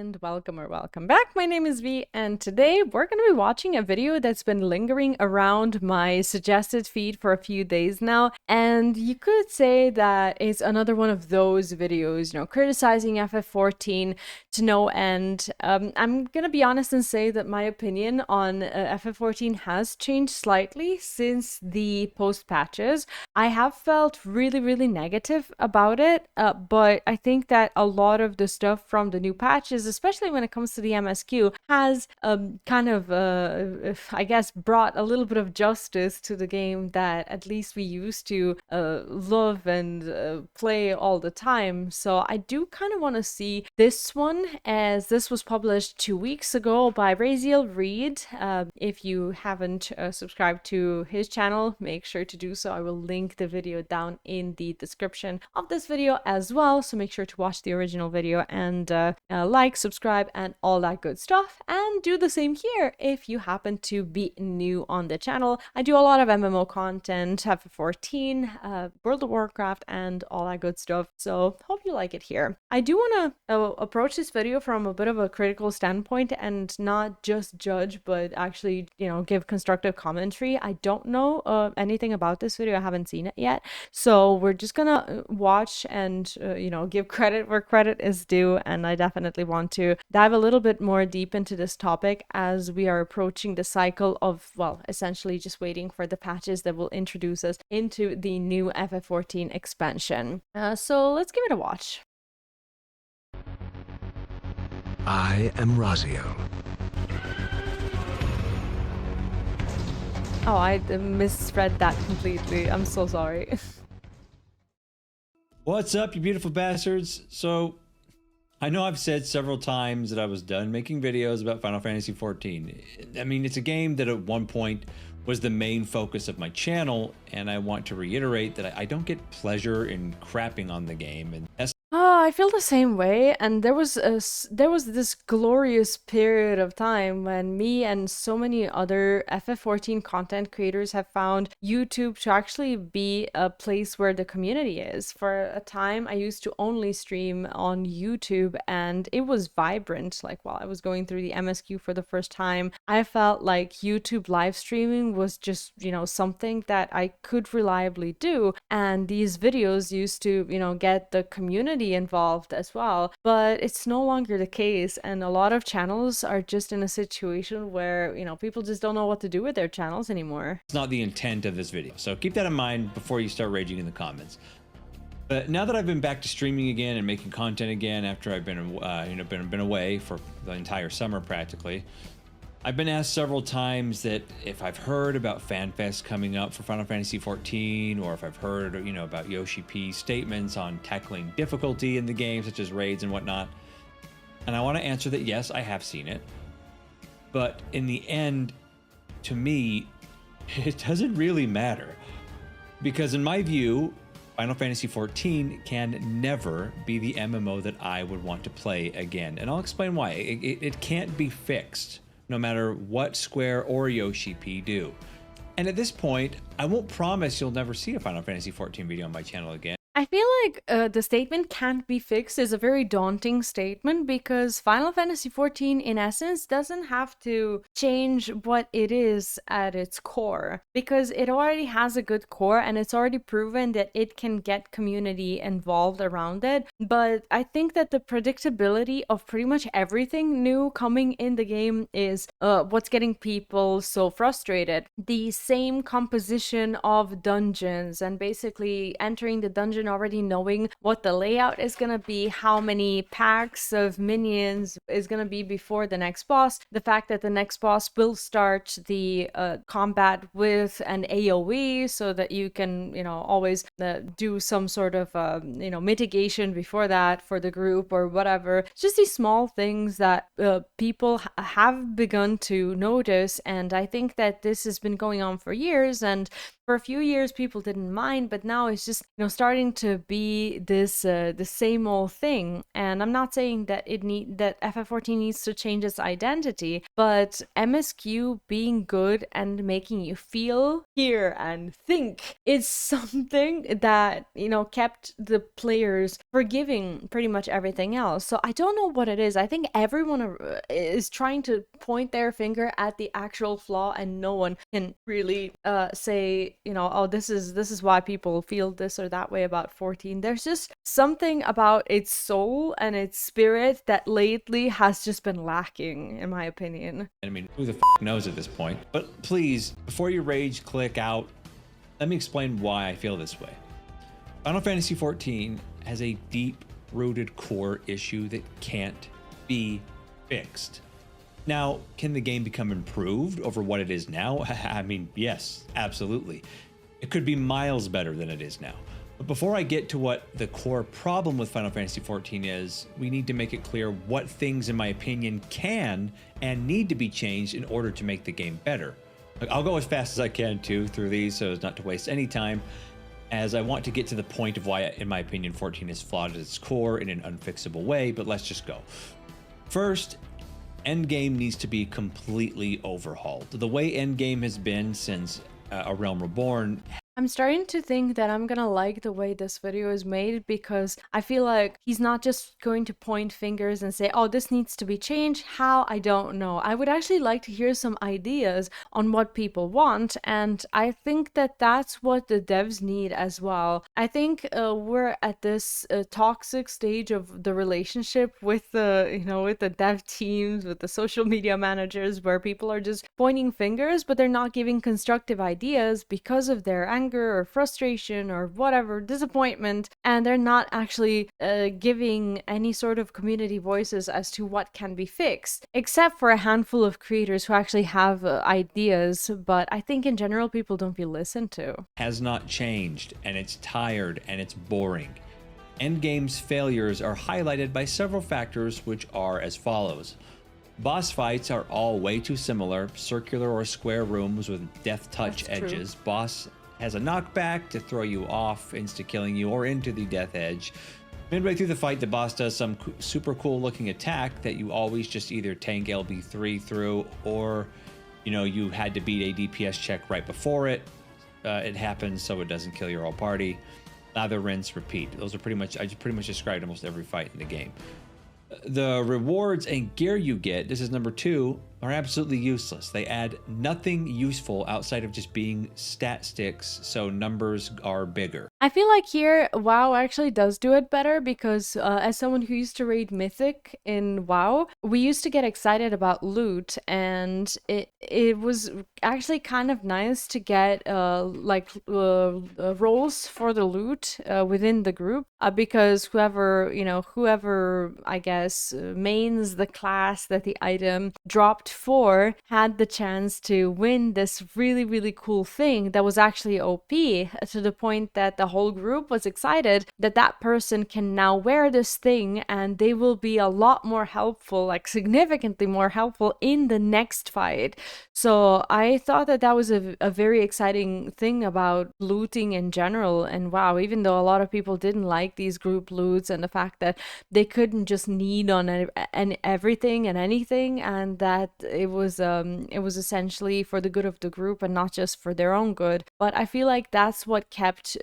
and welcome or welcome back. My name is V, and today we're going to be watching a video that's been lingering around my suggested feed for a few days now. And you could say that it's another one of those videos, criticizing FF14 to no end. I'm going to be honest and say that my opinion on FF14 has changed slightly since the post patches. I have felt really, really negative about it, but I think that a lot of the stuff from the new patches, especially when it comes to the MSQ, has I guess, brought a little bit of justice to the game that at least we used to love and play all the time. So I do kind of want to see this one, as this was published 2 weeks ago by Raziel Reed. If you haven't subscribed to his channel, make sure to do so. I will link the video down in the description of this video as well, so make sure to watch the original video and like, subscribe, and all that good stuff. And do the same here if you happen to be new on the channel. I do a lot of MMO content, FF14, World of Warcraft, and all that good stuff, so hope you like it here. I do want to approach this video from a bit of a critical standpoint and not just judge, but actually, give constructive commentary. I don't know anything about this video. I haven't seen it yet, so we're just gonna watch and give credit where credit is due. And I definitely want to dive a little bit more deep into this topic as we are approaching the cycle of, well, essentially just waiting for the patches that will introduce us into the new FF14 expansion. So let's give it a watch. I am Raziel. Oh, I misread that completely. I'm so sorry. What's up, you beautiful bastards? So, I know I've said several times that I was done making videos about Final Fantasy XIV. I mean, it's a game that at one point was the main focus of my channel, and I want to reiterate that I don't get pleasure in crapping on the game, and that's Oh, I feel the same way. And there was this glorious period of time when me and so many other FF14 content creators have found YouTube to actually be a place where the community is. For a time, I used to only stream on YouTube, and it was vibrant. Like, while I was going through the MSQ for the first time, I felt like YouTube live streaming was just, something that I could reliably do. And these videos used to, get the community involved as well, but it's no longer the case, and a lot of channels are just in a situation where people just don't know what to do with their channels anymore. not the intent of this video. So keep that in mind before you start raging in the comments. But now that I've been back to streaming again and making content again after I've been been away for the entire summer practically, I've been asked several times that if I've heard about FanFest coming up for Final Fantasy XIV, or if I've heard, about Yoshi P's statements on tackling difficulty in the game, such as raids and whatnot. And I want to answer that yes, I have seen it. But in the end, to me, it doesn't really matter. Because in my view, Final Fantasy XIV can never be the MMO that I would want to play again. And I'll explain why. It can't be fixed, no matter what Square or Yoshi P do. And at this point, I won't promise you'll never see a Final Fantasy XIV video on my channel again. I feel like the statement "can't be fixed" is a very daunting statement, because Final Fantasy XIV, in essence, doesn't have to change what it is at its core, because it already has a good core and it's already proven that it can get community involved around it. But I think that the predictability of pretty much everything new coming in the game is what's getting people so frustrated. The same composition of dungeons, and basically entering the dungeon already knowing what the layout is going to be, how many packs of minions is going to be before the next boss, the fact that the next boss will start the combat with an AoE, so that you can always do some sort of mitigation before that for the group or whatever. Just these small things that people have begun to notice, and I think that this has been going on for years. And for a few years people didn't mind, but now it's just, starting to be this the same old thing. And I'm not saying that that FF14 needs to change its identity, but MSQ being good and making you feel, hear, and think is something that, kept the players forgiving pretty much everything else. So I don't know what it is. I think everyone is trying to point their finger at the actual flaw, and no one can really say, oh, this is why people feel this or that way about 14. There's just something about its soul and its spirit that lately has just been lacking, in my opinion. I mean, who the knows at this point? But please, before you rage click out, let me explain why I feel this way. Final Fantasy XIV has a deep-rooted core issue that can't be fixed. Now, can the game become improved over what it is now? I mean, yes, absolutely. It could be miles better than it is now. But before I get to what the core problem with Final Fantasy XIV is, we need to make it clear what things, in my opinion, can and need to be changed in order to make the game better. I'll go as fast as I can, too, through these so as not to waste any time, as I want to get to the point of why, in my opinion, 14 is flawed at its core in an unfixable way, but let's just go. First, Endgame needs to be completely overhauled. The way Endgame has been since A Realm Reborn. I'm starting to think that I'm gonna like the way this video is made, because I feel like he's not just going to point fingers and say, oh, this needs to be changed. How? I don't know. I would actually like to hear some ideas on what people want, and I think that that's what the devs need as well. I think we're at this toxic stage of the relationship with the, with the dev teams, with the social media managers, where people are just pointing fingers, but they're not giving constructive ideas because of their anger or frustration or whatever, disappointment, and they're not actually giving any sort of community voices as to what can be fixed, except for a handful of creators who actually have ideas. But I think in general people don't feel listened to. Has not changed, and it's tired and it's boring. Endgame's failures are highlighted by several factors, which are as follows. Boss fights are all way too similar, circular or square rooms with death touch That's true. edges. Boss has a knockback to throw you off, insta-killing you, or into the death edge. Midway through the fight, the boss does some super cool looking attack that you always just either tank LB3 through, or, you had to beat a DPS check right before it. It happens so it doesn't kill your whole party. Lather, rinse, repeat. Those are I pretty much described almost every fight in the game. The rewards and gear you get, this is number 2, are absolutely useless. They add nothing useful outside of just being stat sticks, so numbers are bigger. I feel like here WoW actually does do it better, because as someone who used to raid Mythic in WoW, we used to get excited about loot, and it was actually kind of nice to get roles for the loot within the group, because whoever I guess mains the class that the item dropped for had the chance to win this really, really cool thing that was actually OP, to the point that the whole group was excited that that person can now wear this thing and they will be a lot more helpful, like significantly more helpful in the next fight. So I thought that was a very exciting thing about looting in general. And wow, even though a lot of people didn't like these group loots and the fact that they couldn't just need on everything and anything, and that it was essentially for the good of the group and not just for their own good. But I feel like that's what kept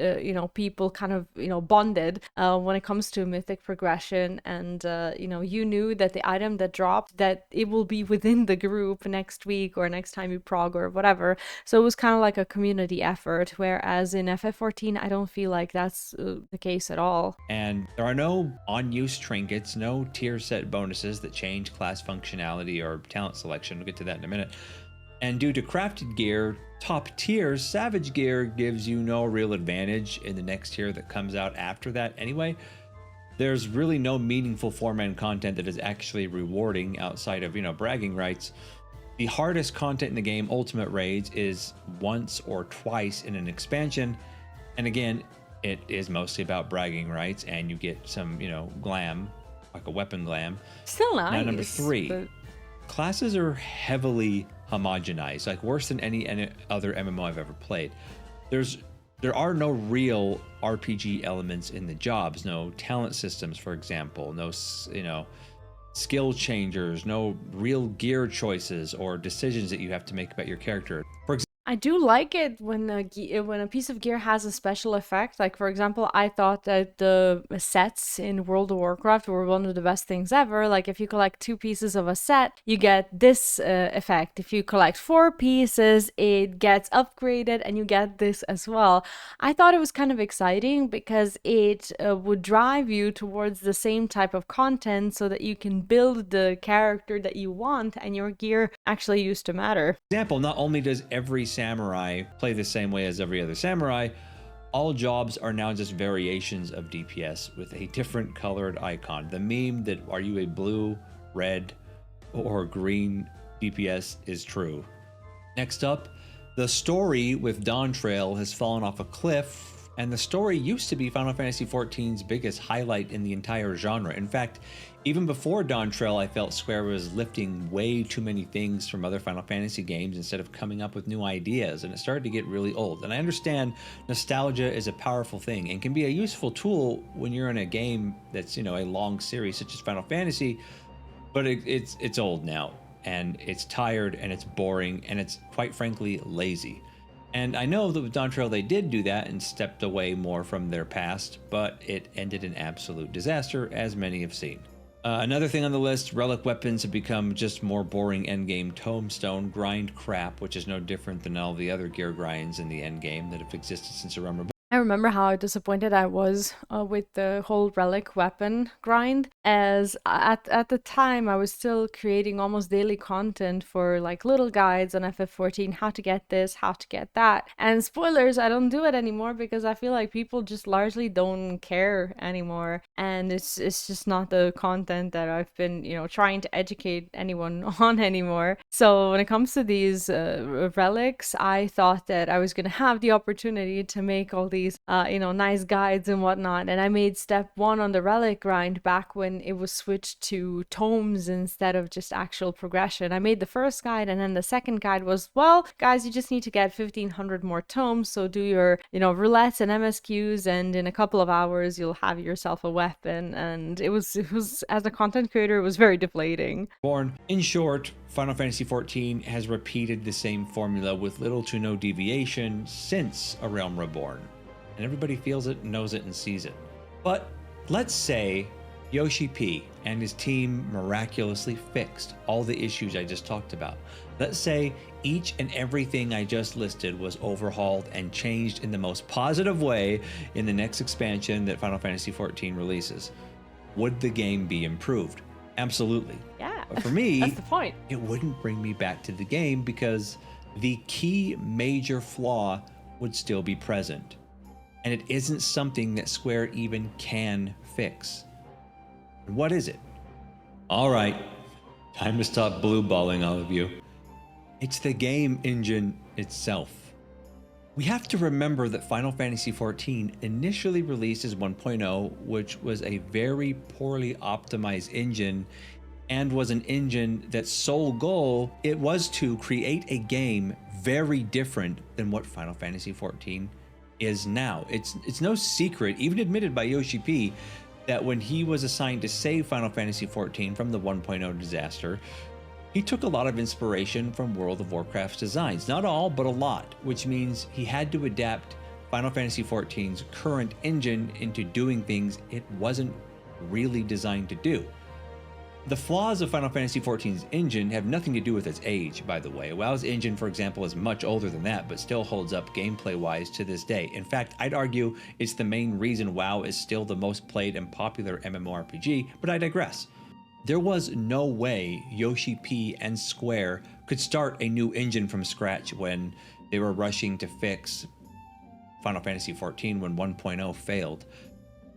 people kind of bonded when it comes to Mythic progression. And you knew that the item that dropped, that it will be within the group next week or next time you prog or whatever. So it was kind of like a community effort, whereas in FF14 I don't feel like that's the case at all. And there are no on-use trinkets, no tier set bonuses that change class functionality or talent selection. We'll get to that in a minute. And due to crafted gear, top tier Savage gear gives you no real advantage in the next tier that comes out after that anyway. There's really no meaningful 4-man content that is actually rewarding outside of, bragging rights. The hardest content in the game, Ultimate Raids, is once or twice in an expansion. And again, it is mostly about bragging rights, and you get some, glam, like a weapon glam. Still nice. Now, number 3, but... classes are heavily homogenized, like worse than any other MMO I've ever played. there's there are no real RPG elements in the jobs, no talent systems, for example, no skill changers, no real gear choices or decisions that you have to make about your character. For I do like it when when a piece of gear has a special effect. Like, for example, I thought that the sets in World of Warcraft were one of the best things ever. Like, if you collect 2 pieces of a set, you get this effect. If you collect 4 pieces, it gets upgraded and you get this as well. I thought it was kind of exciting because it would drive you towards the same type of content so that you can build the character that you want and your gear actually used to matter. example, not only does every samurai play the same way as every other samurai, all jobs are now just variations of DPS with a different colored icon. The meme that are you a blue, red, or green DPS is true. Next up, the story with Dawntrail has fallen off a cliff, and the story used to be Final Fantasy XIV's biggest highlight in the entire genre. In fact, even before Dawntrail, I felt Square was lifting way too many things from other Final Fantasy games instead of coming up with new ideas, and it started to get really old. And I understand nostalgia is a powerful thing and can be a useful tool when you're in a game that's, a long series such as Final Fantasy, but it's old now, and it's tired, and it's boring, and it's quite frankly lazy. And I know that with Dawntrail they did do that and stepped away more from their past, but it ended in absolute disaster, as many have seen. Another thing on the list, relic weapons have become just more boring endgame tombstone grind crap, which is no different than all the other gear grinds in the endgame that have existed since Realm Reborn. I remember how disappointed I was with the whole relic weapon grind, as at the time I was still creating almost daily content for like little guides on FF14, how to get this, how to get that. And spoilers, I don't do it anymore because I feel like people just largely don't care anymore, and it's just not the content that I've been trying to educate anyone on anymore. So when it comes to these relics, I thought that I was gonna have the opportunity to make all these nice guides and whatnot, and I made step 1 on the relic grind back when it was switched to tomes instead of just actual progression. I made the first guide, and then the second guide was, well guys, you just need to get 1500 more tomes, so do your roulettes and MSQs, and in a couple of hours you'll have yourself a weapon. And it was as a content creator, it was very deflating. In short, Final Fantasy XIV has repeated the same formula with little to no deviation since A Realm Reborn, and everybody feels it, knows it, and sees it. But let's say Yoshi P and his team miraculously fixed all the issues I just talked about. Let's say each and everything I just listed was overhauled and changed in the most positive way in the next expansion that Final Fantasy XIV releases. Would the game be improved? Absolutely. Yeah. But for me, that's the point. It wouldn't bring me back to the game because the key major flaw would still be present. And it isn't something that Square even can fix. What is it? All right, time to stop blue-balling all of you. It's the game engine itself. We have to remember that Final Fantasy XIV initially released as 1.0, which was a very poorly optimized engine, and was an engine that sole goal it was to create a game very different than what Final Fantasy XIV is now. It's no secret, even admitted by Yoshi P, that when he was assigned to save Final Fantasy XIV from the 1.0 disaster, he took a lot of inspiration from World of Warcraft's designs. Not all, but a lot, which means he had to adapt Final Fantasy XIV's current engine into doing things it wasn't really designed to do. The flaws of Final Fantasy XIV's engine have nothing to do with its age, by the way. WoW's engine, for example, is much older than that, but still holds up gameplay-wise to this day. In fact, I'd argue it's the main reason WoW is still the most played and popular MMORPG, but I digress. There was no way Yoshi P and Square could start a new engine from scratch when they were rushing to fix Final Fantasy XIV when 1.0 failed.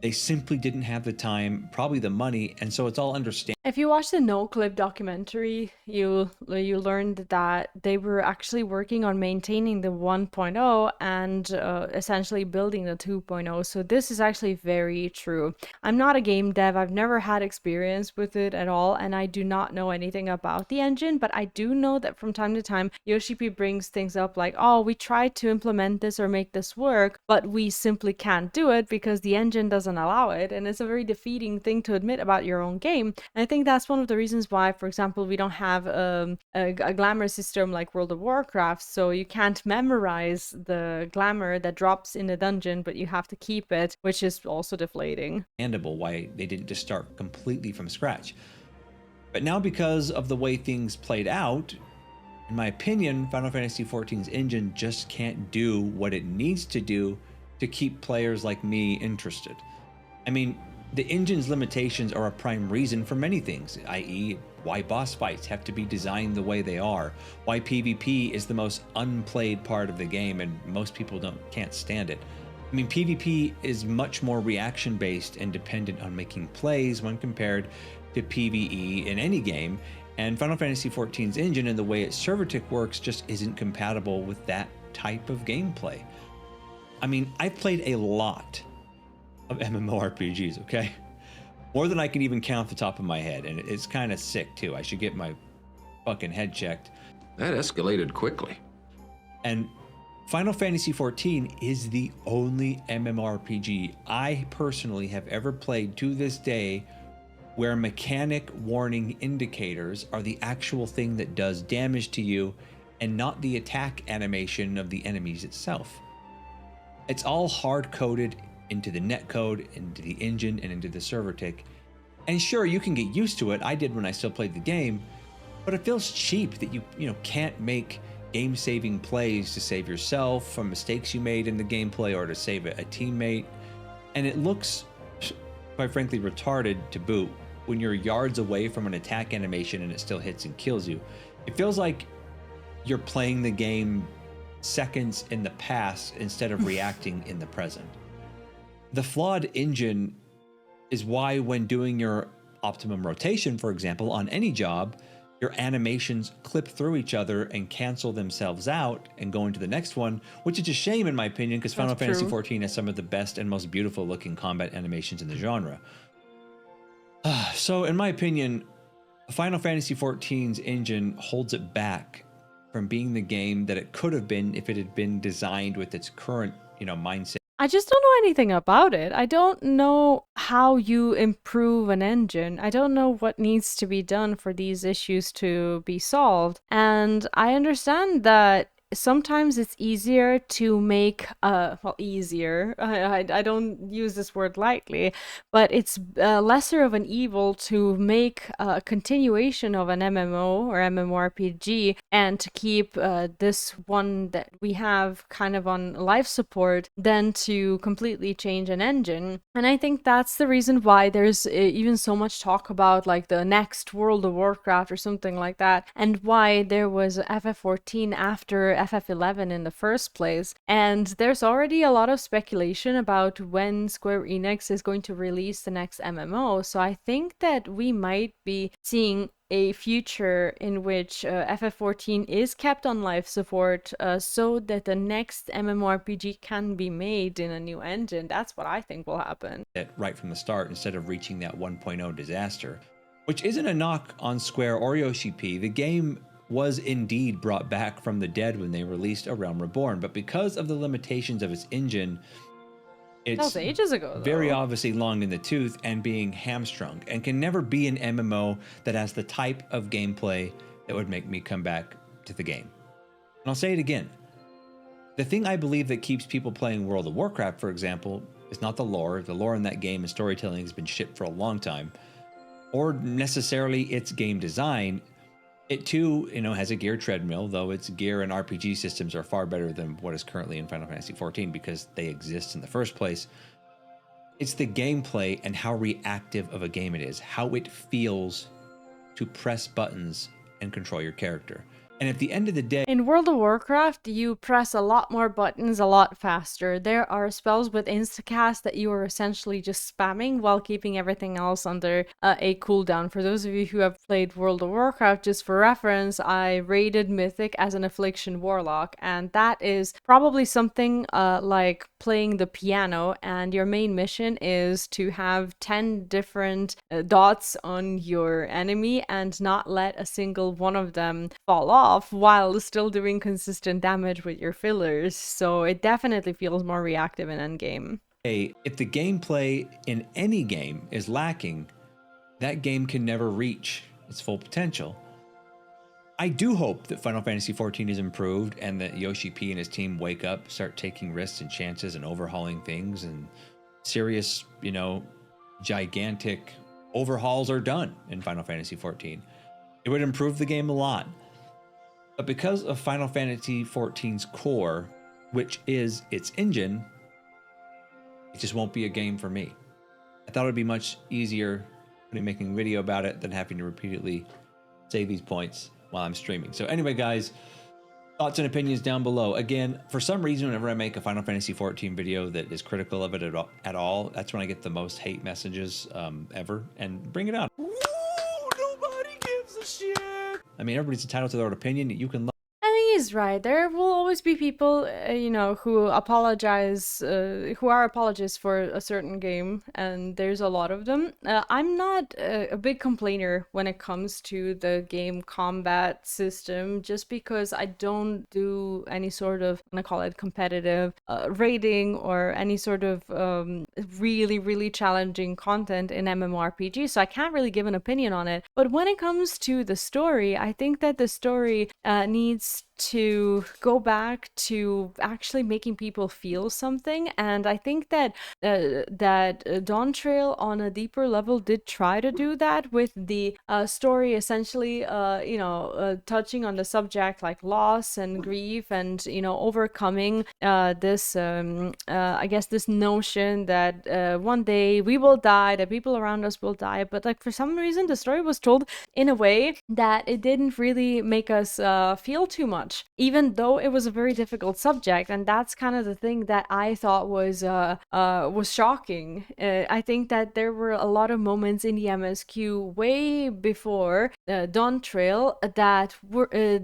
They simply didn't have the time, probably the money, and so it's all understandable. If you watch the No Clip documentary, you learned that they were actually working on maintaining the 1.0 and essentially building the 2.0. So this is actually very true. I'm not a game dev. I've never had experience with it at all, and I do not know anything about the engine, but I do know that from time to time, Yoshi P brings things up like, oh, we tried to implement this or make this work, but we simply can't do it because the engine doesn't allow it. And it's a very defeating thing to admit about your own game. And I think that's one of the reasons why, for example, we don't have a glamour system like World of Warcraft. So you can't memorize the glamour that drops in the dungeon, but you have to keep it, which is also deflating. Why they didn't just start completely from scratch. But now, because of the way things played out, in my opinion, Final Fantasy XIV's engine just can't do what it needs to do to keep players like me interested. I mean, the engine's limitations are a prime reason for many things, i.e., why boss fights have to be designed the way they are, why PvP is the most unplayed part of the game and most people can't stand it. I mean, PvP is much more reaction-based and dependent on making plays when compared to PvE in any game, and Final Fantasy XIV's engine and the way its server tick works just isn't compatible with that type of gameplay. I mean, I've played a lot of MMORPGs, okay? More than I can even count the top of my head, and it's kind of sick too. I should get my fucking head checked. That escalated quickly. And Final Fantasy XIV is the only MMORPG I personally have ever played to this day where mechanic warning indicators are the actual thing that does damage to you and not the attack animation of the enemies itself. It's all hard-coded into the netcode, into the engine, and into the server tick. And sure, you can get used to it. I did when I still played the game, but it feels cheap that you can't make game-saving plays to save yourself from mistakes you made in the gameplay or to save a teammate. And it looks, quite frankly, retarded to boot when you're yards away from an attack animation and it still hits and kills you. It feels like you're playing the game seconds in the past instead of reacting in the present. The flawed engine is why when doing your optimum rotation, for example, on any job, your animations clip through each other and cancel themselves out and go into the next one, which is a shame in my opinion, because Final Fantasy XIV has some of the best and most beautiful looking combat animations in the genre. So in my opinion, Final Fantasy XIV's engine holds it back from being the game that it could have been if it had been designed with its current, mindset. I just don't know anything about it. I don't know how you improve an engine. I don't know what needs to be done for these issues to be solved. And I understand that sometimes it's easier to make easier, I don't use this word lightly, but it's lesser of an evil to make a continuation of an MMO or MMORPG and to keep this one that we have kind of on life support than to completely change an engine. And I think that's the reason why there's even so much talk about like the next World of Warcraft or something like that, and why there was FF14 after FF11 in the first place. And there's already a lot of speculation about when Square Enix is going to release the next MMO. So I think that we might be seeing a future in which FF14 is kept on life support so that the next MMORPG can be made in a new engine. That's what I think will happen. Right from the start, instead of reaching that 1.0 disaster, which isn't a knock on Square or Yoshi P. The game was indeed brought back from the dead when they released A Realm Reborn, but because of the limitations of its engine, it's that was ages ago, though. Very obviously long in the tooth and being hamstrung, and can never be an MMO that has the type of gameplay that would make me come back to the game. And I'll say it again. The thing I believe that keeps people playing World of Warcraft, for example, is not the lore. The lore in that game and storytelling has been shit for a long time, or necessarily its game design. It too, has a gear treadmill, though its gear and RPG systems are far better than what is currently in Final Fantasy XIV because they exist in the first place. It's the gameplay and how reactive of a game it is, how it feels to press buttons and control your character. And at the end of the day, In World of Warcraft, you press a lot more buttons a lot faster. There are spells with instacast that you are essentially just spamming while keeping everything else under a cooldown. For those of you who have played World of Warcraft, just for reference, I raided Mythic as an Affliction Warlock, and that is probably something like playing the piano, and your main mission is to have 10 different dots on your enemy and not let a single one of them fall off while still doing consistent damage with your fillers. So it definitely feels more reactive in endgame. if the gameplay in any game is lacking, that game can never reach its full potential. I do hope that Final Fantasy XIV is improved and that Yoshi P and his team wake up, start taking risks and chances and overhauling things, and serious, gigantic overhauls are done in Final Fantasy XIV. It would improve the game a lot. But because of Final Fantasy XIV's core, which is its engine, it just won't be a game for me. I thought it would be much easier making a video about it than having to repeatedly say these points while I'm streaming. So anyway, guys, thoughts and opinions down below. Again, for some reason, whenever I make a Final Fantasy XIV video that is critical of it at all, that's when I get the most hate messages ever. And bring it on. Ooh, nobody gives a shit. I mean, everybody's entitled to their own opinion. You can I think he's right. There will always be people, who apologize, who are apologists for a certain game, and there's a lot of them. I'm not a big complainer when it comes to the game combat system, just because I don't do any sort of, I'm gonna call it competitive raiding or any sort of really, really challenging content in MMORPG, so I can't really give an opinion on it. But when it comes to the story, I think that the story needs to go back to actually making people feel something, and I think that Dawntrail on a deeper level did try to do that with the story, essentially touching on the subject like loss and grief, and overcoming this I guess this notion that one day we will die, that people around us will die, but like for some reason the story was told in a way that it didn't really make us feel too much, even though it was a very difficult subject. And that's kind of the thing that I thought was shocking. I think that there were a lot of moments in the MSQ way before Dawntrail that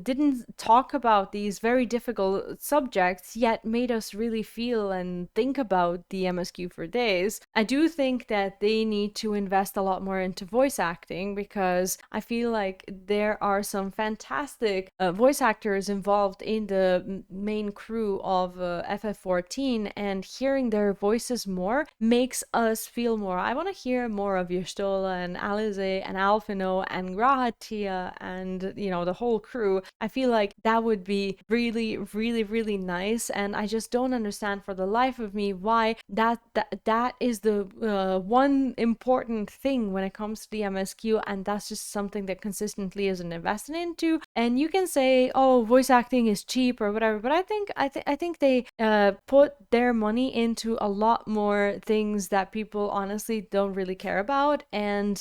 didn't talk about these very difficult subjects, yet made us really feel and think about the MSQ for days. I do think that they need to invest a lot more into voice acting, because I feel like there are some fantastic voice actors involved in the main crew of FF14, and hearing their voices more makes us feel more. I want to hear more of Y'shtola and Alize and Alphinaud and G'rahatia and the whole crew. I feel like that would be really, really, really nice, and I just don't understand for the life of me why that is the one important thing when it comes to the MSQ, and that's just something that consistently isn't invested into. And you can say, oh, voice acting is cheap or whatever, but I think they put their money into a lot more things that people honestly don't really care about. And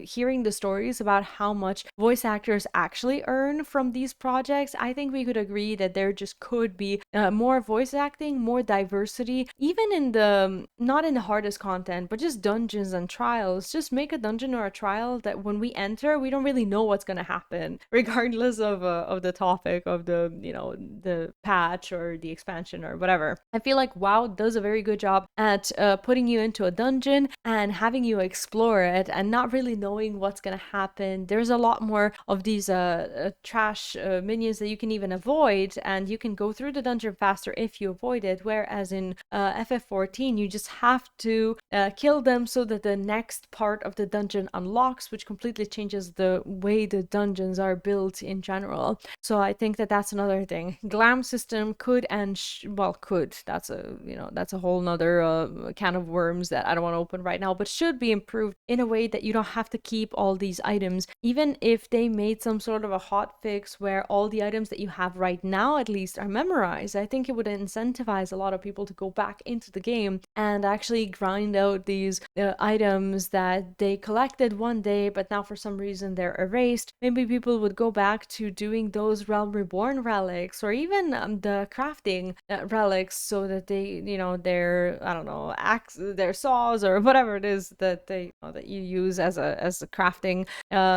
hearing the stories about how much voice actors actually earn from these projects, I think we could agree that there just could be more voice acting, more diversity, even in the not in the hardest content, but just dungeons and trials. Just make a dungeon or a trial that when we enter, we don't really know what's gonna happen, regardless of the topic of the patch or the expansion or whatever. I feel like WoW does a very good job at putting you into a dungeon and having you explore it and not really knowing what's gonna happen. There's a lot more of these trash minions that you can even avoid, and you can go through the dungeon faster if you avoid it, whereas in FF14 you just have to kill them so that the next part of the dungeon unlocks, which completely changes the way the dungeons are built in general. So I think that that's another thing. Glam system could that's a whole nother can of worms that I don't want to open right now, but should be improved in a way that you don't have to keep all these items. Even if they made some sort of a hot fix where all the items that you have right now at least are memorized, I think it would incentivize a lot of people to go back into the game and actually grind out these items that they collected one day, but now for some reason they're erased. Maybe people would go back to doing those Realm Reborn relics, or even the crafting relics, so that they, their, I don't know, axe, their saws, or whatever it is that that you use as a crafting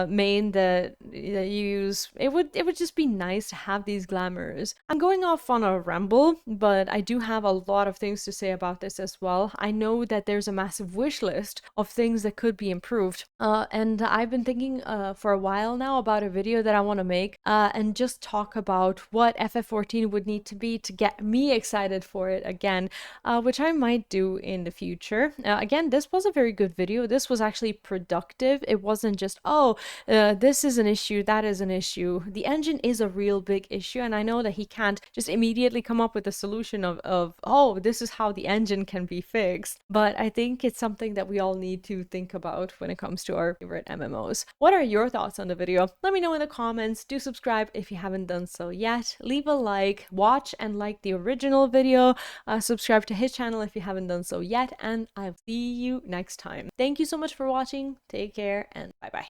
main that you use. It would just be nice to have these glamours. I'm going off on a ramble, but I do have a lot of things to say about this as well. I know that there's a massive wish list of things that could be improved, and I've been thinking for a while now about a video that I want to make and just talk about what FF14 would need to be to get me excited for it again, which I might do in the future. Again, this was a very good video. This was actually productive. It wasn't just, this is an issue, that is an issue. The engine is a real big issue, and I know that he can't just immediately come up with a solution of oh, this is how the engine can be fixed. But I think it's something that we all need to think about when it comes to our favorite MMOs. What are your thoughts on the video? Let me know in the comments. Do subscribe if you haven't done so yet. Leave a like, watch and like the original video, subscribe to his channel if you haven't done so yet, and I'll see you next time. Thank you so much for watching. Take care and bye bye.